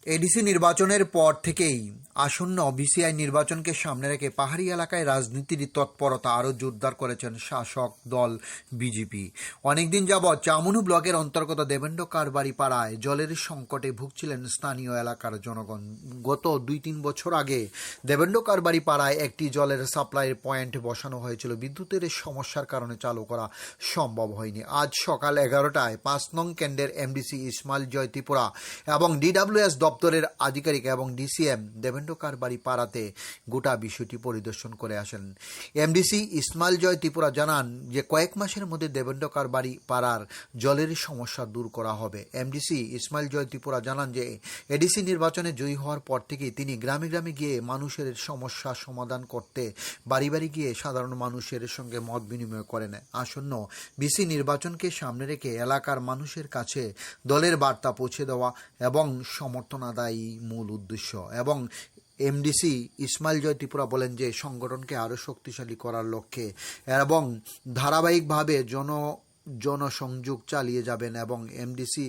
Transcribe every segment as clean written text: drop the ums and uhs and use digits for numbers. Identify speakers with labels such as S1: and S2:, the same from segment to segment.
S1: ADC নির্বাচনের পর থেকেই আসন্ন বিসিআই নির্বাচনকে সামনে রেখে পাহাড়ি এলাকায় রাজনীতির তৎপরতা আরও জোরদার করেছেন শাসক দল বিজেপি। অনেকদিন যাবৎ চামুনু ব্লকের অন্তর্গত দেবেন্দ্র কারবারি পাড়ায় জলের সংকটে ভুগছিলেন স্থানীয় এলাকার জনগণ। গত 2-3 বছর আগে দেবেন্দ্র কারবারি পাড়ায় একটি জলের সাপ্লাইয়ের পয়েন্ট বসানো হয়েছিল। বিদ্যুতের সমস্যার কারণে চালু করা সম্ভব হয়নি। আজ সকাল 11টায় 5 নং কেন্দ্রের এমডিসি ইসমাইল জয় ত্রিপুরা এবং ডিডব্লিউএস দপ্তরের আধিকারিক এবং ডিসিএম দেবেন্দ্র কারবারি পাড়াতে গোটা বিষয়টি পরিদর্শন করে আসেন। এমডিসি ইসমাইল জয় ত্রিপুরা জানান যে কয়েক মাসের মধ্যে দেবেন্দ্র কারবারি পাড়ার জলের সমস্যা দূর করা হবে। এমডিসি ইসমাইল জয় ত্রিপুরা জানান যে এডিসি নির্বাচনে জয়ী হওয়ার পর থেকেই তিনি গ্রামে গ্রামে গিয়ে মানুষের সমস্যা সমাধান করতে বাড়ি বাড়ি গিয়ে সাধারণ মানুষের সঙ্গে মত বিনিময় করেন। আসন্ন বিসি নির্বাচনকে সামনে রেখে এলাকার মানুষের কাছে দলের বার্তা পৌঁছে দেওয়া এবং সমর্থন আদায়ই মূল উদ্দেশ্য। এবং এমডিসি ইসমাইল জয় ত্রিপুরা বলেন যে সংগঠনকে আরও শক্তিশালী করার লক্ষ্যে এবং ধারাবাহিকভাবে জনসংযোগ চালিয়ে যাবেন। এবং এমডিসি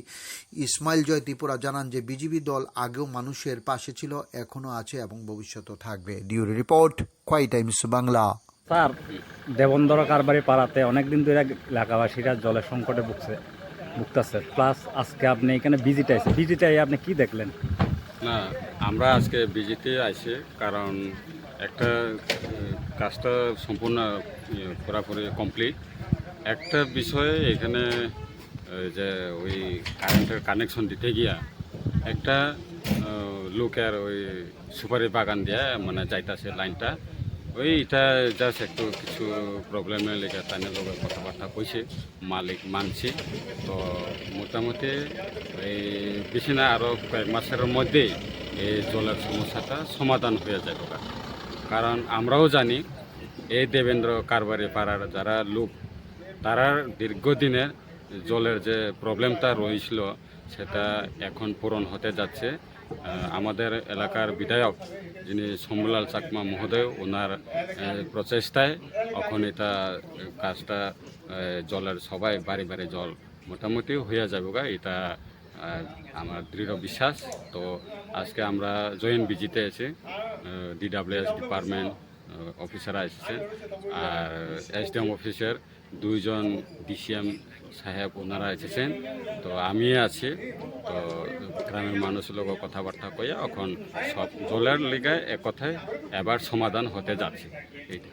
S1: ইসমাইল জয় ত্রিপুরা জানান যে বিজেপি দল আগেও মানুষের পাশে ছিল, এখনও আছে এবং ভবিষ্যতেও থাকবে। ডিউরি report, Khowai Times Bangla.
S2: Sir, Debendra Karbari পাড়াতে অনেকদিন ধরে এলাকাবাসীরা জলের সংকটে ভুগতেছে, প্লাস আজকে আপনি এখানে ভিজিটাই আপনি কি দেখলেন?
S3: না, আমরা আজকে বিজিতে আইছি কারণ একটা কাজটা সম্পূর্ণ পুরোপুরি কমপ্লিট। একটা বিষয়ে এখানে যে ওই কারেন্টের কানেকশন দিতে গিয়া একটা লোকের ওই সুপারি বাগান দিয়ে মানে যাইতাছে লাইনটা, ওইটা জাস্ট একটু কিছু প্রবলেমের লেগে তাই লোকের কথাবার্তা কইছে, মালিক মানছে। তো মোটামুটি এই বেশি না আরও কয়েক মাসের মধ্যেই এই জলের সমস্যাটা সমাধান হয়ে যাবে। কারণ আমরাও জানি এই দেবেন্দ্র কারবারি পাড়ার যারা লোক তারা দীর্ঘদিনের জলের যে প্রবলেমটা রয়েছিল সেটা এখন পূরণ হতে যাচ্ছে। আমাদের এলাকার বিধায়ক যিনি শম্ভুলাল চাকমা মহোদয়, ওনার প্রচেষ্টায় এখন এটা কাজটা জলের সবাই বাড়ি বাড়ি জল মোটামুটি হয়ে যাবে, এটা আমার দৃঢ় বিশ্বাস। তো আজকে আমরা জয়েন্ট বিজিতে এসে ডিডব্লিউএস ডিপার্টমেন্ট অফিসাররা এসেছেন, আর এসডিএম অফিসের 2 জন ডিসিএম সাহেব ওনারা এসেছেন, তো আমি আছি। তো গ্রামের মানুষের লোক কথাবার্তা কইয়া এখন সব জলের লিগায় এক কথায় এবার সমাধান হতে যাচ্ছে এইটা।